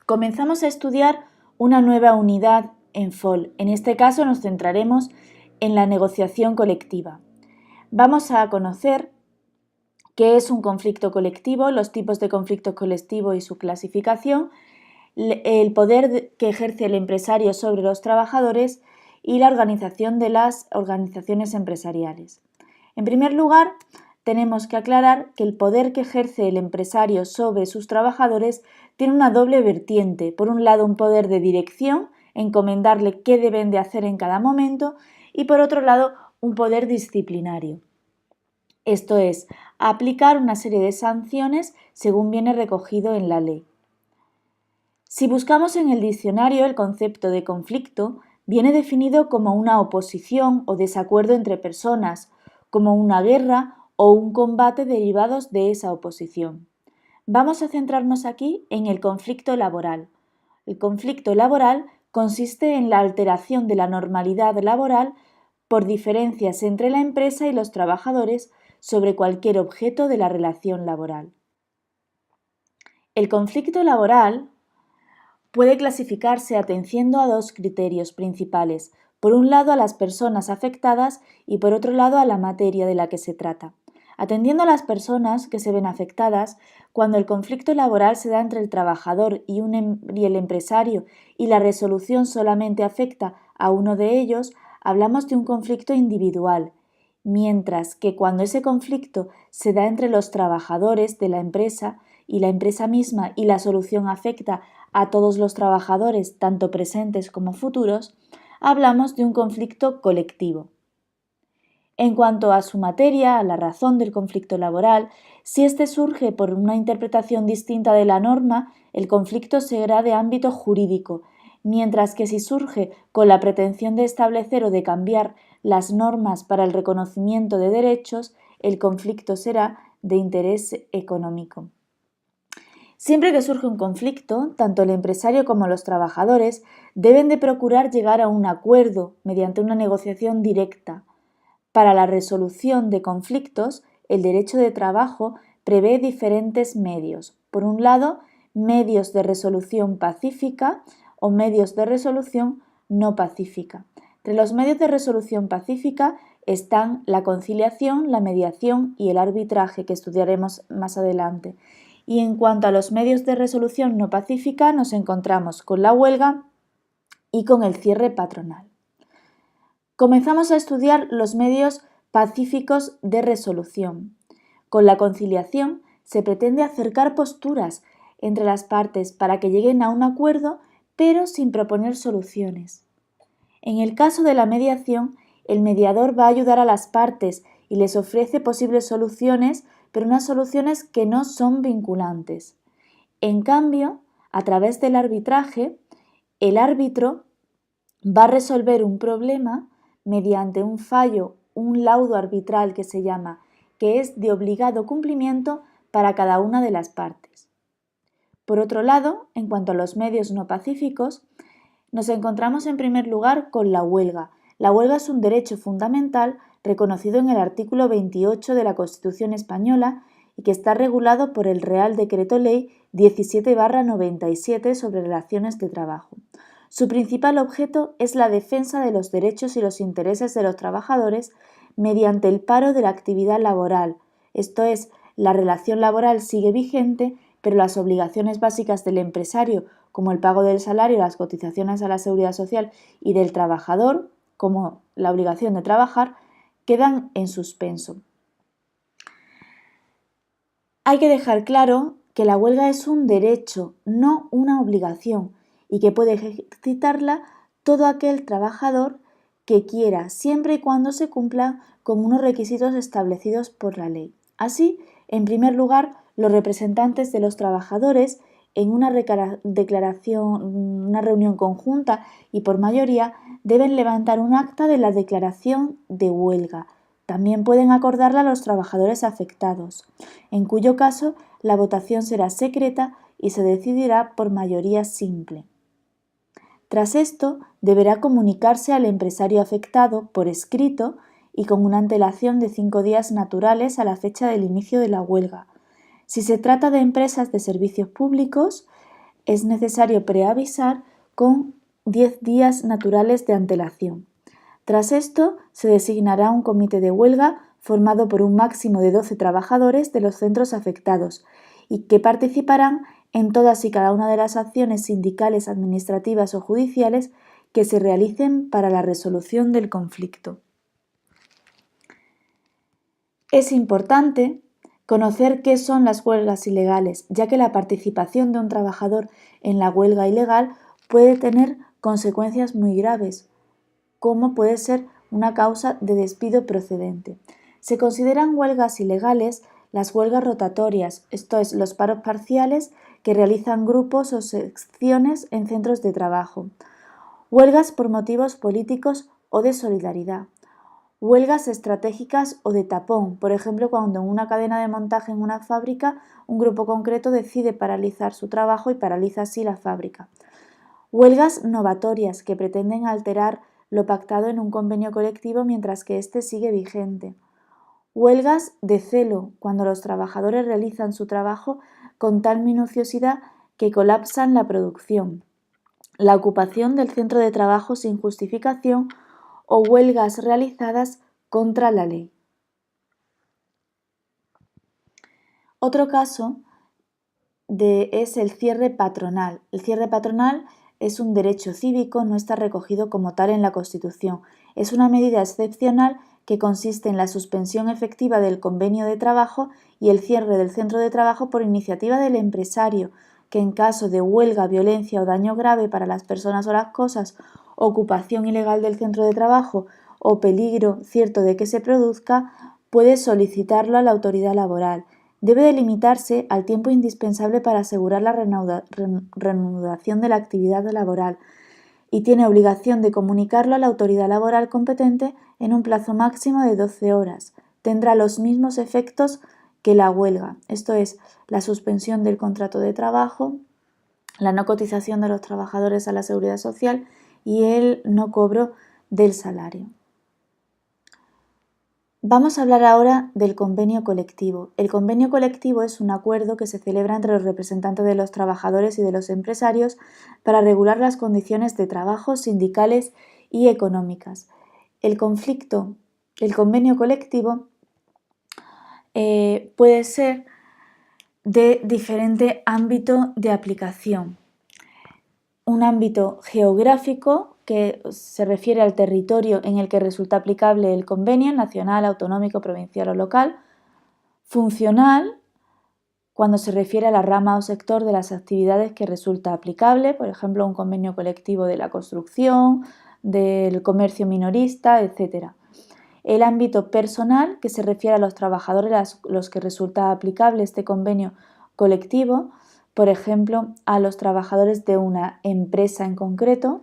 Comenzamos a estudiar una nueva unidad en FOL. En este caso nos centraremos en la negociación colectiva. Vamos a conocer qué es un conflicto colectivo, los tipos de conflicto colectivo y su clasificación, el poder que ejerce el empresario sobre los trabajadores y la organización de las organizaciones empresariales. En primer lugar, tenemos que aclarar que el poder que ejerce el empresario sobre sus trabajadores tiene una doble vertiente. Por un lado, un poder de dirección, encomendarle qué deben de hacer en cada momento, y por otro lado, un poder disciplinario. Esto es, aplicar una serie de sanciones según viene recogido en la ley. Si buscamos en el diccionario el concepto de conflicto, viene definido como una oposición o desacuerdo entre personas, como una guerra o un combate derivados de esa oposición. Vamos a centrarnos aquí en el conflicto laboral. El conflicto laboral consiste en la alteración de la normalidad laboral por diferencias entre la empresa y los trabajadores sobre cualquier objeto de la relación laboral. El conflicto laboral puede clasificarse atendiendo a dos criterios principales, por un lado a las personas afectadas y por otro lado a la materia de la que se trata. Atendiendo a las personas que se ven afectadas, cuando el conflicto laboral se da entre el trabajador y el empresario y la resolución solamente afecta a uno de ellos, hablamos de un conflicto individual, mientras que cuando ese conflicto se da entre los trabajadores de la empresa y la empresa misma y la solución afecta a todos los trabajadores, tanto presentes como futuros, hablamos de un conflicto colectivo. En cuanto a su materia, a la razón del conflicto laboral, si éste surge por una interpretación distinta de la norma, el conflicto será de ámbito jurídico, mientras que si surge con la pretensión de establecer o de cambiar las normas para el reconocimiento de derechos, el conflicto será de interés económico. Siempre que surge un conflicto, tanto el empresario como los trabajadores deben de procurar llegar a un acuerdo mediante una negociación directa. Para la resolución de conflictos, el derecho de trabajo prevé diferentes medios. Por un lado, medios de resolución pacífica o medios de resolución no pacífica. Entre los medios de resolución pacífica están la conciliación, la mediación y el arbitraje, que estudiaremos más adelante. Y en cuanto a los medios de resolución no pacífica, nos encontramos con la huelga y con el cierre patronal. Comenzamos a estudiar los medios pacíficos de resolución. Con la conciliación se pretende acercar posturas entre las partes para que lleguen a un acuerdo, pero sin proponer soluciones. En el caso de la mediación, el mediador va a ayudar a las partes y les ofrece posibles soluciones, pero unas soluciones que no son vinculantes. En cambio, a través del arbitraje, el árbitro va a resolver un problema mediante un fallo, un laudo arbitral que se llama, que es de obligado cumplimiento para cada una de las partes. Por otro lado, en cuanto a los medios no pacíficos, nos encontramos en primer lugar con la huelga. La huelga es un derecho fundamental reconocido en el artículo 28 de la Constitución española y que está regulado por el Real Decreto Ley 17/97 sobre relaciones de trabajo. Su principal objeto es la defensa de los derechos y los intereses de los trabajadores mediante el paro de la actividad laboral. Esto es, la relación laboral sigue vigente, pero las obligaciones básicas del empresario, como el pago del salario, las cotizaciones a la seguridad social, y del trabajador, como la obligación de trabajar, quedan en suspenso. Hay que dejar claro que la huelga es un derecho, no una obligación, y que puede ejercitarla todo aquel trabajador que quiera, siempre y cuando se cumplan con unos requisitos establecidos por la ley. Así, en primer lugar, los representantes de los trabajadores en una reunión conjunta y por mayoría deben levantar un acta de la declaración de huelga. También pueden acordarla los trabajadores afectados, en cuyo caso la votación será secreta y se decidirá por mayoría simple. Tras esto, deberá comunicarse al empresario afectado por escrito y con una antelación de 5 días naturales a la fecha del inicio de la huelga. Si se trata de empresas de servicios públicos, es necesario preavisar con 10 días naturales de antelación. Tras esto, se designará un comité de huelga formado por un máximo de 12 trabajadores de los centros afectados y que participarán en todas y cada una de las acciones sindicales, administrativas o judiciales que se realicen para la resolución del conflicto. Es importante conocer qué son las huelgas ilegales, ya que la participación de un trabajador en la huelga ilegal puede tener consecuencias muy graves, como puede ser una causa de despido procedente. Se consideran huelgas ilegales las huelgas rotatorias, esto es, los paros parciales que realizan grupos o secciones en centros de trabajo. Huelgas por motivos políticos o de solidaridad. Huelgas estratégicas o de tapón, por ejemplo, cuando en una cadena de montaje en una fábrica un grupo concreto decide paralizar su trabajo y paraliza así la fábrica. Huelgas novatorias, que pretenden alterar lo pactado en un convenio colectivo mientras que éste sigue vigente. Huelgas de celo, cuando los trabajadores realizan su trabajo con tal minuciosidad que colapsan la producción. La ocupación del centro de trabajo sin justificación o huelgas realizadas contra la ley. Otro caso es el cierre patronal. El cierre patronal es un derecho cívico, no está recogido como tal en la Constitución. Es una medida excepcional que consiste en la suspensión efectiva del convenio de trabajo y el cierre del centro de trabajo por iniciativa del empresario, que en caso de huelga, violencia o daño grave para las personas o las cosas, ocupación ilegal del centro de trabajo o peligro cierto de que se produzca, puede solicitarlo a la autoridad laboral. Debe delimitarse al tiempo indispensable para asegurar la reanudación de la actividad laboral y tiene obligación de comunicarlo a la autoridad laboral competente en un plazo máximo de 12 horas. Tendrá los mismos efectos que la huelga, esto es, la suspensión del contrato de trabajo, la no cotización de los trabajadores a la seguridad social y el no cobro del salario. Vamos a hablar ahora del convenio colectivo. El convenio colectivo es un acuerdo que se celebra entre los representantes de los trabajadores y de los empresarios para regular las condiciones de trabajo sindicales y económicas. El convenio colectivo puede ser de diferente ámbito de aplicación. Un ámbito geográfico que se refiere al territorio en el que resulta aplicable el convenio nacional, autonómico, provincial o local. Funcional, cuando se refiere a la rama o sector de las actividades que resulta aplicable, por ejemplo, un convenio colectivo de la construcción, del comercio minorista, etc. El ámbito personal, que se refiere a los trabajadores a los que resulta aplicable este convenio colectivo, por ejemplo, a los trabajadores de una empresa en concreto,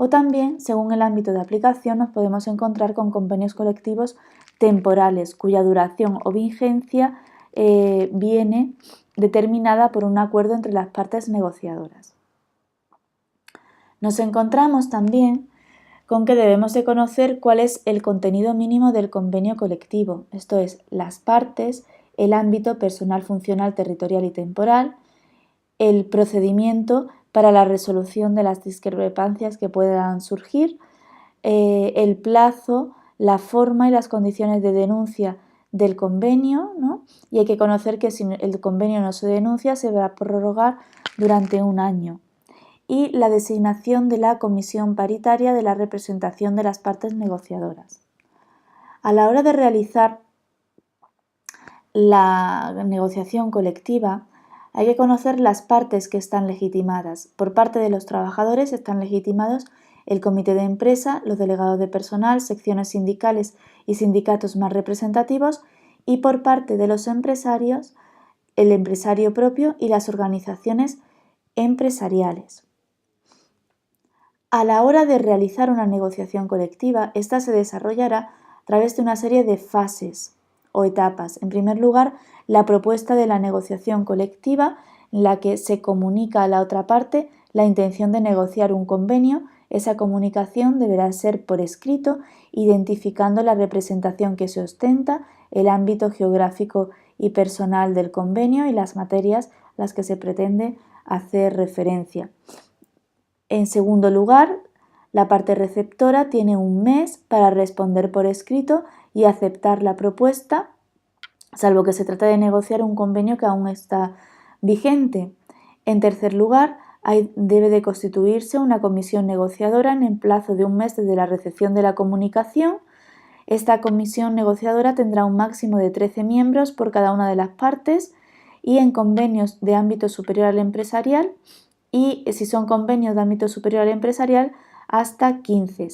o también, según el ámbito de aplicación, nos podemos encontrar con convenios colectivos temporales, cuya duración o vigencia viene determinada por un acuerdo entre las partes negociadoras. Nos encontramos también con que debemos de conocer cuál es el contenido mínimo del convenio colectivo, esto es, las partes, el ámbito personal, funcional, territorial y temporal, el procedimiento para la resolución de las discrepancias que puedan surgir, el plazo, la forma y las condiciones de denuncia del convenio, ¿no? Y hay que conocer que si el convenio no se denuncia se va a prorrogar durante un año. Y la designación de la comisión paritaria de la representación de las partes negociadoras. A la hora de realizar la negociación colectiva, hay que conocer las partes que están legitimadas. Por parte de los trabajadores están legitimados el comité de empresa, los delegados de personal, secciones sindicales y sindicatos más representativos, y por parte de los empresarios, el empresario propio y las organizaciones empresariales. A la hora de realizar una negociación colectiva, esta se desarrollará a través de una serie de fases o etapas. En primer lugar, la propuesta de la negociación colectiva, en la que se comunica a la otra parte la intención de negociar un convenio. Esa comunicación deberá ser por escrito, identificando la representación que se ostenta, el ámbito geográfico y personal del convenio y las materias a las que se pretende hacer referencia. En segundo lugar, la parte receptora tiene un mes para responder por escrito y aceptar la propuesta, salvo que se trate de negociar un convenio que aún está vigente. En tercer lugar, debe de constituirse una comisión negociadora en el plazo de un mes desde la recepción de la comunicación. Esta comisión negociadora tendrá un máximo de 13 miembros por cada una de las partes y en convenios de ámbito superior al empresarial, y si son convenios de ámbito superior al empresarial, hasta 15.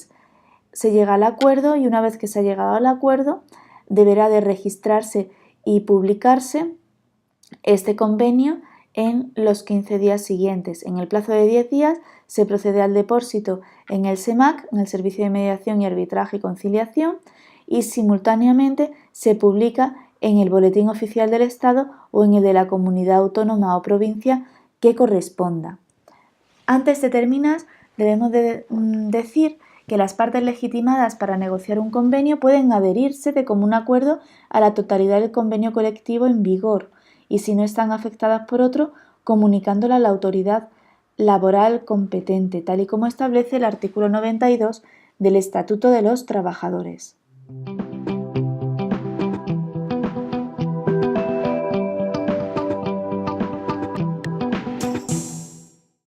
Se llega al acuerdo y una vez que se ha llegado al acuerdo deberá de registrarse y publicarse este convenio en los 15 días siguientes. En el plazo de 10 días se procede al depósito en el SEMAC, en el Servicio de Mediación y Arbitraje y Conciliación, y simultáneamente se publica en el Boletín Oficial del Estado o en el de la comunidad autónoma o provincia que corresponda. Antes de terminar, debemos de decir que las partes legitimadas para negociar un convenio pueden adherirse de común acuerdo a la totalidad del convenio colectivo en vigor y, si no están afectadas por otro, comunicándola a la autoridad laboral competente, tal y como establece el artículo 92 del Estatuto de los Trabajadores.